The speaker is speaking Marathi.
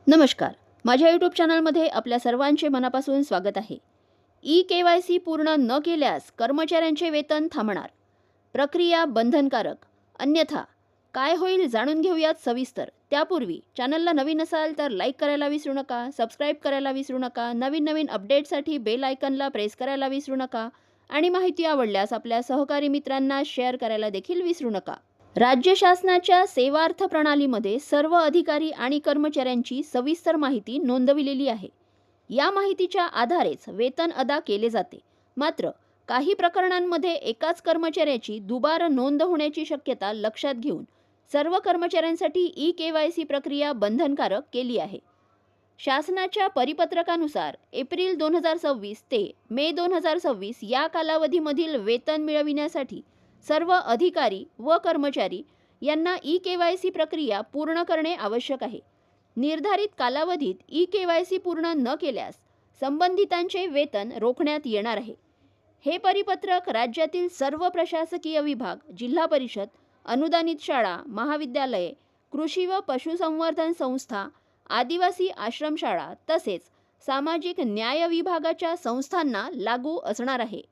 नमस्कार. माझ्या यूट्यूब चॅनलमध्ये आपल्या सर्वांचे मनापासून स्वागत आहे. ई-के-वाय-सी पूर्ण न केल्यास कर्मचाऱ्यांचे वेतन थांबणार. प्रक्रिया बंधनकारक. अन्यथा काय होईल जाणून घेऊयात सविस्तर. त्यापूर्वी चॅनलला नवीन असाल तर लाईक करायला विसरू नका, सबस्क्राईब करायला विसरू नका, नवीन अपडेटसाठी बेल आयकॉनला प्रेस करायला विसरू नका आणि माहिती आवडल्यास आपल्या सहकारी मित्रांना शेअर करायला देखील विसरू नका. राज्य शासनाच्या सेवार्थ प्रणालीमध्ये सर्व अधिकारी आणि कर्मचाऱ्यांची सविस्तर माहिती नोंदविलेली आहे. या माहितीच्या आधारेच वेतन अदा केले जाते. मात्र काही प्रकरणांमध्ये एकाच कर्मचाऱ्याची दुबार नोंद होण्याची शक्यता लक्षात घेऊन सर्व कर्मचाऱ्यांसाठी ई-के-वाय-सी प्रक्रिया बंधनकारक केली आहे. शासनाच्या परिपत्रकानुसार एप्रिल 2026 ते मे 2026 या कालावधीमधील वेतन मिळविण्यासाठी सर्व अधिकारी व कर्मचारी यांना ई-के-वाय-सी प्रक्रिया पूर्ण करणे आवश्यक आहे. निर्धारित कालावधीत ई-के-वाय-सी पूर्ण न केल्यास संबंधितांचे वेतन रोखण्यात येणार आहे. हे परिपत्रक राज्यातील सर्व प्रशासकीय विभाग, जिल्हा परिषद, अनुदानित शाळा, महाविद्यालये, कृषी व पशुसंवर्धन संस्था, आदिवासी आश्रमशाळा तसेच सामाजिक न्याय विभागाच्या संस्थांना लागू असणार आहे.